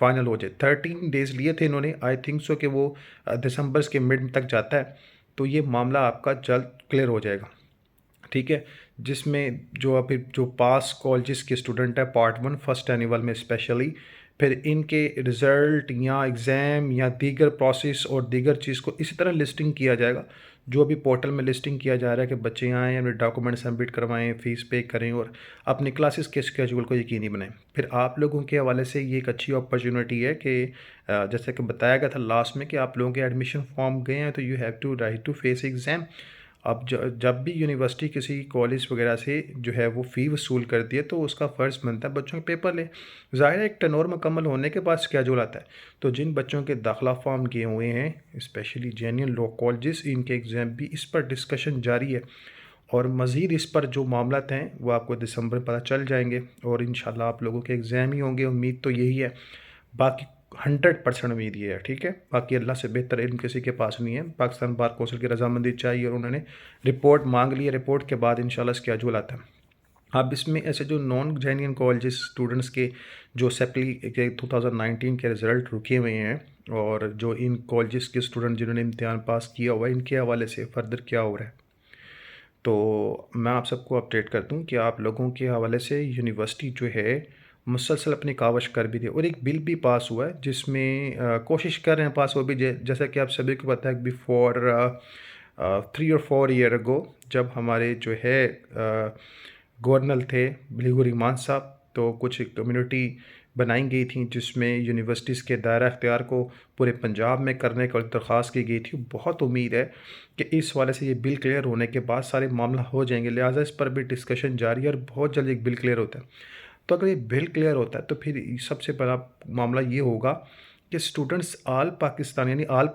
Final ہو جائے. 13 days لیے تھے انہوں نے, آئی تھنک سو کہ وہ دسمبر کے مڈ تک جاتا ہے, تو یہ معاملہ آپ کا جلد کلیئر ہو جائے گا. ٹھیک ہے, جس میں جو ابھی جو پاس کالجز کے اسٹوڈنٹ ہیں پارٹ 1 فرسٹ اینیول میں اسپیشلی, پھر ان کے رزلٹ یا ایگزام یا دیگر پروسیس اور دیگر چیز کو اسی طرح لسٹنگ کیا جائے گا جو ابھی پورٹل میں لسٹنگ کیا جا رہا ہے کہ بچے آئیں, اپنے ڈاکومنٹ سبمٹ کروائیں, فیس پے کریں اور اپنی کلاسز کے اسکیجول کو یقینی بنائیں. پھر آپ لوگوں کے حوالے سے یہ ایک اچھی اپرچونیٹی ہے کہ جیسے کہ بتایا گیا تھا لاسٹ میں کہ آپ لوگوں کے ایڈمیشن فارم گئے ہیں تو you have to write to face exam. اب جب بھی یونیورسٹی کسی کالج وغیرہ سے جو ہے وہ فی وصول کرتی ہے تو اس کا فرض بنتا ہے بچوں کے پیپر لے. ظاہر ہے ایک ٹرن اوور مکمل ہونے کے بعد اسکیجول آتا ہے, تو جن بچوں کے داخلہ فارم کیے ہوئے ہیں اسپیشلی جینین لو کالجز, ان کے ایگزام بھی اس پر ڈسکشن جاری ہے, اور مزید اس پر جو معاملات ہیں وہ آپ کو دسمبر پتہ چل جائیں گے, اور انشاءاللہ آپ لوگوں کے ایگزام ہی ہوں گے. امید تو یہی ہے, باقی 100% امید یہ ہے. ٹھیک ہے, باقی اللہ سے بہتر علم کسی کے پاس نہیں ہے. پاکستان بار کونسل کی رضامندی چاہیے اور انہوں نے رپورٹ مانگ لی ہے, رپورٹ کے بعد انشاءاللہ اسکیجول آتا ہے. اب اس میں ایسے جو نان جینین کالجز اسٹوڈنٹس کے جو سیپلی کے 2019 کے رزلٹ رکے ہوئے ہیں, اور جو ان کالجز کے اسٹوڈنٹ جنہوں نے امتحان پاس کیا ہوا ہے, ان کے حوالے سے فردر کیا ہو رہا ہے, تو میں آپ سب کو اپڈیٹ کر دوں کہ آپ لوگوں کے حوالے سے یونیورسٹی جو ہے مسلسل اپنی کاوش کر بھی دی, اور ایک بل بھی پاس ہوا ہے جس میں کوشش کر رہے ہیں پاس ہو بھی, جیسا کہ آپ سبھی کو پتہ ہے بیفور 3 or 4 ایئر اگو جب ہمارے جو ہے گورنر تھے بلیغ الرحمان صاحب, تو کچھ کمیونٹی بنائی گئی تھیں جس میں یونیورسٹیز کے دائرہ اختیار کو پورے پنجاب میں کرنے کا درخواست کی گئی تھی. بہت امید ہے کہ اس والے سے یہ بل کلیئر ہونے کے بعد سارے معاملہ ہو جائیں گے, لہٰذا اس پر بھی ڈسکشن جاری ہے اور بہت جلد ایک بل کلیئر ہوتا ہے. تو اگر یہ بل کلیئر ہوتا ہے تو پھر سب سے بڑا معاملہ یہ ہوگا کہ اسٹوڈنٹس آل پاکستان یعنی آل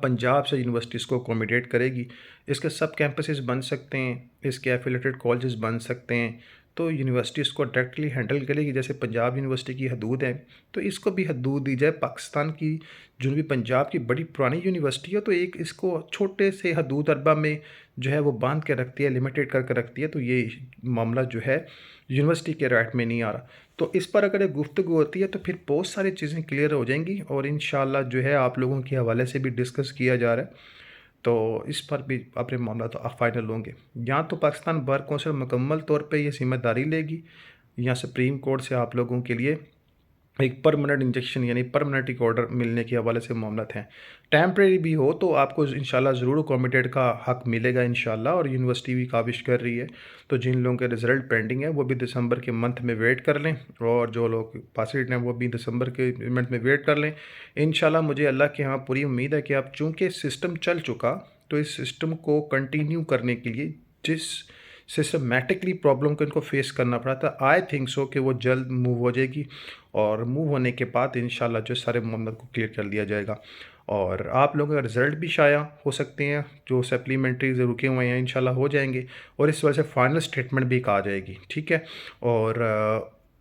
پنجاب سے یونیورسٹیز کو اکوموڈیٹ کرے گی. اس کے سب کیمپسز بن سکتے ہیں, اس کے ایفیلیٹڈ کالجز بن سکتے ہیں, تو یونیورسٹی اس کو ڈائریکٹلی ہینڈل کرے گی. جیسے پنجاب یونیورسٹی کی حدود ہے تو اس کو بھی حدود دی جائے. پاکستان کی جنوبی پنجاب کی بڑی پرانی یونیورسٹی ہے, تو ایک اس کو چھوٹے سے حدود اربا میں جو ہے وہ باندھ کے رکھتی ہے, لمیٹیڈ کر کے رکھتی ہے, تو یہ معاملہ جو ہے یونیورسٹی کے رائٹ میں نہیں آ رہا. تو اس پر اگر ایک گفتگو ہوتی ہے تو پھر بہت ساری چیزیں کلیئر ہو جائیں گی, اور انشاءاللہ جو ہے آپ لوگوں کے حوالے سے بھی ڈسکس کیا جا رہا ہے, تو اس پر بھی اپنے معاملات فائنل ہوں گے. یا تو پاکستان بار کونسل مکمل طور پہ یہ ذمہ داری لے گی, یا سپریم کورٹ سے آپ لوگوں کے لیے ایک پرمننٹ انجیکشن یعنی پرمننٹ ایک آرڈر ملنے کے حوالے سے معاملات ہیں. ٹیمپریری بھی ہو تو آپ کو انشاءاللہ ضرور اکوموڈیٹ کا حق ملے گا انشاءاللہ, اور یونیورسٹی بھی کاوش کر رہی ہے. تو جن لوگوں کے رزلٹ پینڈنگ ہے وہ بھی دسمبر کے منتھ میں ویٹ کر لیں, اور جو لوگ پاسڈ ہیں وہ بھی دسمبر کے منتھ میں ویٹ کر لیں. انشاءاللہ مجھے اللہ کے ہاں پوری امید ہے کہ اب چونکہ سسٹم چل چکا تو اس سسٹم کو کنٹینیو کرنے کے لیے جس سسٹمیٹکلی پرابلم کو ان کو فیس کرنا پڑا تھا, آئی تھنک سو کہ وہ جلد موو ہو جائے گی, اور موو ہونے کے بعد انشاءاللہ جو سارے معاملات کو کلیئر کر دیا جائے گا, اور آپ لوگوں کا رزلٹ بھی شائع ہو سکتے ہیں. جو سپلیمنٹریز رکے ہوئے ہیں انشاءاللہ ہو جائیں گے, اور اس وجہ سے فائنل سٹیٹمنٹ بھی آ جائے گی. ٹھیک ہے, اور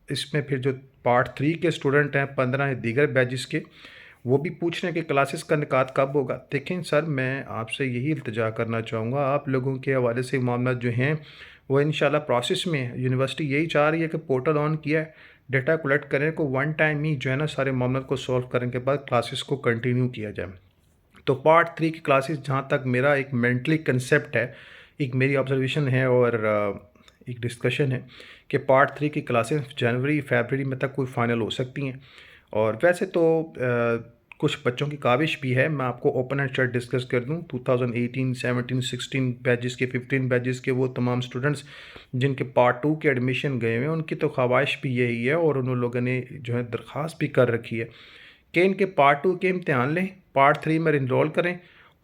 اس میں پھر جو پارٹ 3 کے اسٹوڈنٹ ہیں 15 دیگر بیچز کے, وہ بھی پوچھ رہے ہیں کہ کلاسز کا انعقاد کب ہوگا. دیکھیں سر, میں آپ سے یہی التجا کرنا چاہوں گا, آپ لوگوں کے حوالے سے معاملات جو ہیں وہ انشاءاللہ پروسیس میں ہے. یونیورسٹی یہی چاہ رہی ہے کہ پورٹل آن کیا ہے, ڈیٹا کلیکٹ کریں کو ون ٹائم ہی جو ہے نا سارے معاملات کو سولو کرنے کے بعد کلاسز کو کنٹینیو کیا جائے. تو پارٹ 3 کی کلاسز جہاں تک میرا ایک مینٹلی کنسیپٹ ہے, ایک میری آبزرویشن ہے اور ایک ڈسکشن ہے کہ پارٹ 3 کی کلاسز جنوری فیبرری میں تک کوئی فائنل ہو سکتی ہیں. اور ویسے تو کچھ بچوں کی کاوش بھی ہے, میں آپ کو اوپن اینڈ شٹ ڈسکس کر دوں. 2018 17 16 بیچز کے 15 بیچز کے وہ تمام اسٹوڈنٹس جن کے پارٹ 2 کے ایڈمیشن گئے ہوئے ہیں, ان کی تو خواہش بھی یہی ہے, اور انہوں لوگوں نے جو ہے درخواست بھی کر رکھی ہے کہ ان کے پارٹ 2 کے امتحان لیں, پارٹ 3 میں انرول کریں.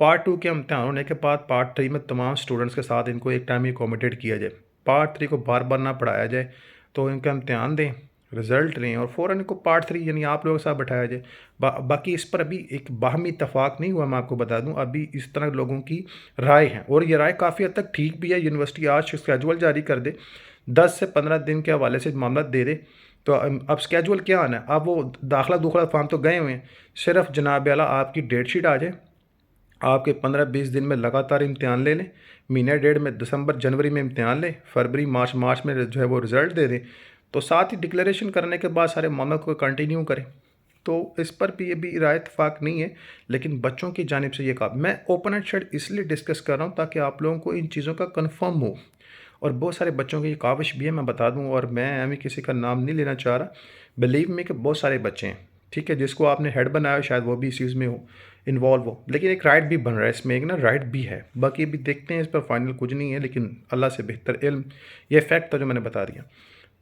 پارٹ 2 کے امتحان ہونے کے بعد پارٹ 3 میں تمام اسٹوڈنٹس کے ساتھ ان کو ایک ٹائم اکوموڈیٹ کیا جائے, پارٹ 3 کو بار بار نہ پڑھایا جائے, تو ان کا امتحان دیں, رزلٹ لیں, اور فوراً ان کو پارٹ 3 یعنی آپ لوگوں کے ساتھ بٹھایا جائے. باقی اس پر ابھی ایک باہمی اتفاق نہیں ہوا, میں آپ کو بتا دوں. ابھی اس طرح لوگوں کی رائے ہیں, اور یہ رائے کافی حد تک ٹھیک بھی ہے. یونیورسٹی آج اسکیجول جاری کر دے, 10 سے 15 دن کے حوالے سے معاملات دے دے, تو اب اسکیجول کیا آنا ہے. اب وہ داخلہ فارم تو گئے ہوئے ہیں, صرف جناب اعلیٰ آپ کی ڈیٹ شیٹ آ جائے, آپ کے 15-20 دن میں لگاتار امتحان لے لیں, مہینہ ڈیڑھ میں دسمبر جنوری میں امتحان لیں, فروری مارچ میں جو ہے وہ رزلٹ دے دیں, تو ساتھ ہی ڈکلیریشن کرنے کے بعد سارے معاملے کو کنٹینیو کریں. تو اس پر بھی یہ بھی رائے اتفاق نہیں ہے، لیکن بچوں کی جانب سے یہ کہا. میں اوپن اینڈ شٹ اس لیے ڈسکس کر رہا ہوں تاکہ آپ لوگوں کو ان چیزوں کا کنفرم ہو. اور بہت سارے بچوں کی یہ کاوش بھی ہے، میں بتا دوں، اور میں کسی کا نام نہیں لینا چاہ رہا. بلیو میں کہ بہت سارے بچے ہیں، ٹھیک ہے، جس کو آپ نے ہیڈ بنایا شاید وہ بھی اس چیز میں ہو انوالو ہو، لیکن ایک رائٹ بھی بن رہا ہے اس میں، ایک نا رائٹ بھی ہے. باقی بھی دیکھتے ہیں، اس پر فائنل کچھ نہیں ہے، لیکن اللہ سے بہتر علم. یہ فیکٹ تھا جو میں نے بتا دیا.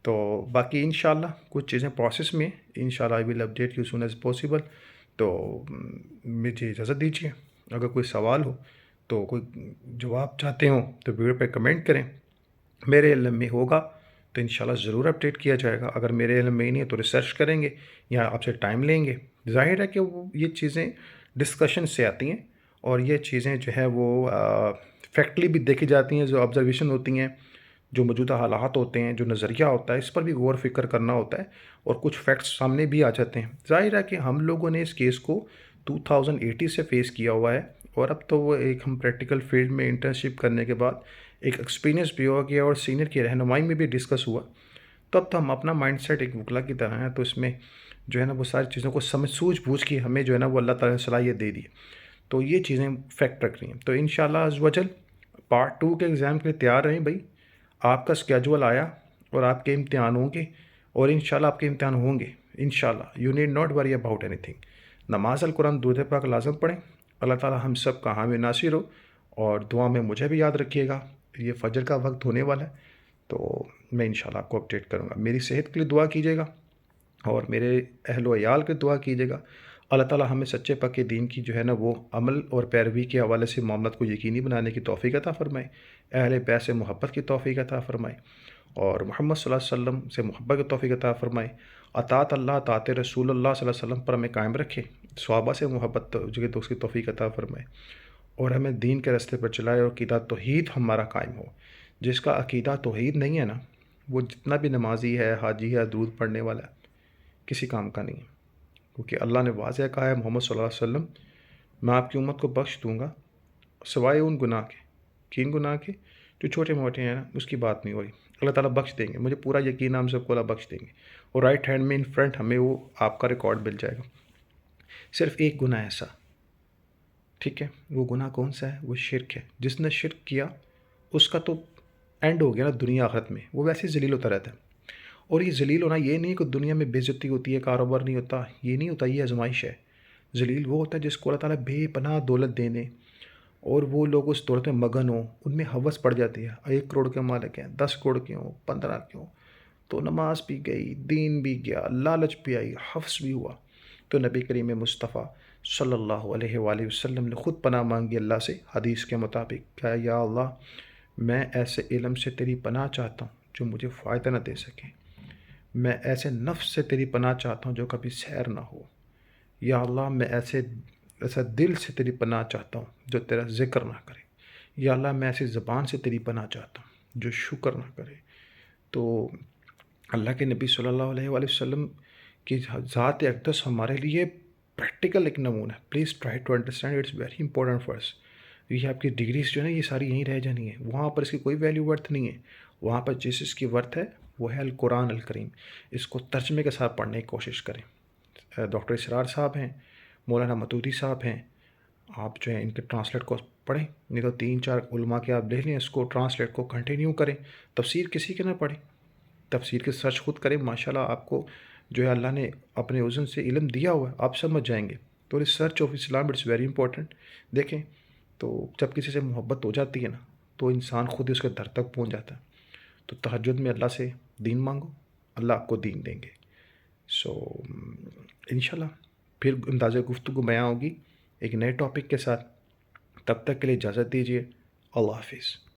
تو باقی انشاءاللہ کچھ چیزیں پروسیس میں، انشاءاللہ I will update you soon as possible. تو مجھے اجازت دیجیے، اگر کوئی سوال ہو تو کوئی جواب چاہتے ہوں تو ویڈیو پہ کمنٹ کریں. میرے علم میں ہوگا تو انشاءاللہ ضرور اپڈیٹ کیا جائے گا. اگر میرے علم میں نہیں ہے تو ریسرچ کریں گے یا آپ سے ٹائم لیں گے. ظاہر ہے کہ وہ یہ چیزیں ڈسکشن سے آتی ہیں، اور یہ چیزیں جو ہے وہ فیکٹلی بھی دیکھی جاتی ہیں، جو آبزرویشن ہوتی ہیں، جو موجودہ حالات ہوتے ہیں، جو نظریہ ہوتا ہے، اس پر بھی غور فکر کرنا ہوتا ہے، اور کچھ فیکٹس سامنے بھی آ جاتے ہیں. ظاہر ہے کہ ہم لوگوں نے اس کیس کو 2018 سے فیس کیا ہوا ہے، اور اب تو وہ ایک ہم پریکٹیکل فیلڈ میں انٹرنشپ کرنے کے بعد ایک ایکسپیرینس بھی ہو گیا، اور سینئر کی رہنمائی میں بھی ڈسکس ہوا. تو اب تو ہم اپنا مائنڈ سیٹ ایک وکلا کی طرح ہے، تو اس میں جو ہے نا وہ ساری چیزوں کو سمجھ سوجھ بوجھ کے ہمیں جو ہے نا وہ اللہ تعالیٰ نے صلاحیت دے دی. تو یہ چیزیں فیکٹ رکھ رہی ہیں. تو انشاءاللہ عز و جل پارٹ 2 کے ایگزام کے لیے تیار رہیں بھائی. آپ کا اسکیجول آیا اور آپ کے امتحان ہوں گے، اور انشاءاللہ آپ کے امتحان ہوں گے انشاءاللہ. You need not worry about any thing. نماز القرآن درود پاک لازم پڑھیں. اللہ تعالیٰ ہم سب کا حامی ناصر ہو، اور دعا میں مجھے بھی یاد رکھیے گا. یہ فجر کا وقت ہونے والا ہے، تو میں انشاءاللہ آپ کو اپڈیٹ کروں گا. میری صحت کے لیے دعا کیجیے گا، اور میرے اہل و عیال کے دعا کیجیے گا. اللہ تعالیٰ ہمیں سچے پکے دین کی جو ہے نا وہ عمل اور پیروی کے حوالے سے معاملات کو یقینی بنانے کی توفیق عطا فرمائے. اہل بیت سے محبت کی توفیق عطا فرمائے، اور محمد صلی اللہ علیہ وسلم سے محبت کی توفیق عطا فرمائے. اطاعت اللہ، اطاعت رسول اللہ صلی اللہ علیہ وسلم پر ہمیں قائم رکھے. صحابہ سے محبت جو کہ اس کی توفیق عطا فرمائے، اور ہمیں دین کے راستے پر چلائے، اور عقیدہ توحید ہمارا قائم ہو. جس کا عقیدہ توحید نہیں ہے نا، وہ جتنا بھی نمازی ہے، حاجی ہے، درود پڑھنے والا ہے، کسی کام کا نہیں ہے. کیونکہ اللہ نے واضح کہا ہے محمد صلی اللہ علیہ وسلم، میں آپ کی امت کو بخش دوں گا سوائے ان گناہ کے. کن گناہ کے؟ جو چھوٹے موٹے ہیں نا، اس کی بات نہیں ہو رہی. اللہ تعالیٰ بخش دیں گے، مجھے پورا یقین ہے ہم سب کو اللہ بخش دیں گے. اور رائٹ ہینڈ میں ان فرنٹ ہمیں وہ آپ کا ریکارڈ مل جائے گا. صرف ایک گناہ ایسا، ٹھیک ہے، وہ گناہ کون سا ہے؟ وہ شرک ہے. جس نے شرک کیا اس کا تو اینڈ ہو گیا نا دنیا آخرت میں، وہ ویسے ہی ذلیل ہوتا رہتا ہے. اور یہ ذلیل ہونا یہ نہیں کہ دنیا میں بے عزتی ہوتی ہے، کاروبار نہیں ہوتا، یہ نہیں ہوتا، یہ آزمائش ہے. ذلیل وہ ہوتا ہے جس کو اللہ تعالیٰ بے پناہ دولت دینے، اور وہ لوگ اس دولت میں مگن ہوں، ان میں ہوس پڑ جاتی ہے. 1 کروڑ کے مالک ہیں، 10 کروڑ کے ہوں، 15 کے ہوں، تو نماز بھی گئی، دین بھی گیا، لالچ بھی آئی، حفظ بھی ہوا. تو نبی کریم مصطفیٰ صلی اللہ علیہ وآلہ وسلم نے خود پناہ مانگی اللہ سے حدیث کے مطابق، کہا یا اللہ میں ایسے علم سے تیری پناہ چاہتا ہوں جو مجھے فائدہ نہ دے سکے. میں ایسے نفس سے تیری پناہ چاہتا ہوں جو کبھی سیر نہ ہو. یا اللہ میں ایسا دل سے تیری پناہ چاہتا ہوں جو تیرا ذکر نہ کرے. یا اللہ میں ایسی زبان سے تیری پناہ چاہتا ہوں جو شکر نہ کرے. تو اللہ کے نبی صلی اللہ علیہ وآلہ وسلم کی ذات اقدس ہمارے لیے پریکٹیکل ایک نمونہ ہے. Please try to understand, it's very important for us. یہ آپ کی ڈگریز جو ہے نا یہ ساری یہیں رہ جانی ہے، وہاں پر اس کی کوئی ویلیو ورتھ نہیں ہے. وہاں پر جس اس کی ورتھ ہے وہ ہے القرآن الکریم. اس کو ترجمے کے ساتھ پڑھنے کی کوشش کریں. ڈاکٹر اسرار صاحب ہیں، مولانا متودی صاحب ہیں، آپ جو ہیں ان کے ٹرانسلیٹ کو پڑھیں. نہیں تو 3-4 علماء کے آپ دیکھ لیں، اس کو ٹرانسلیٹ کو کنٹینیو کریں. تفسیر کسی کے نہ پڑھیں، تفسیر کے سرچ خود کریں. ماشاءاللہ آپ کو جو ہے اللہ نے اپنے عزن سے علم دیا ہوا ہے، آپ سمجھ جائیں گے. تو research of Islam it's very important. دیکھیں تو جب کسی سے محبت ہو جاتی ہے نا تو انسان خود اس کے در تک پہنچ جاتا ہے. تو تہجد میں اللہ سے دین مانگو، اللہ آپ کو دین دیں گے. سو انشاءاللہ پھر انداز گفتگو بیان ہوگی ایک نئے ٹاپک کے ساتھ. تب تک کے لیے اجازت دیجیے. اللہ حافظ.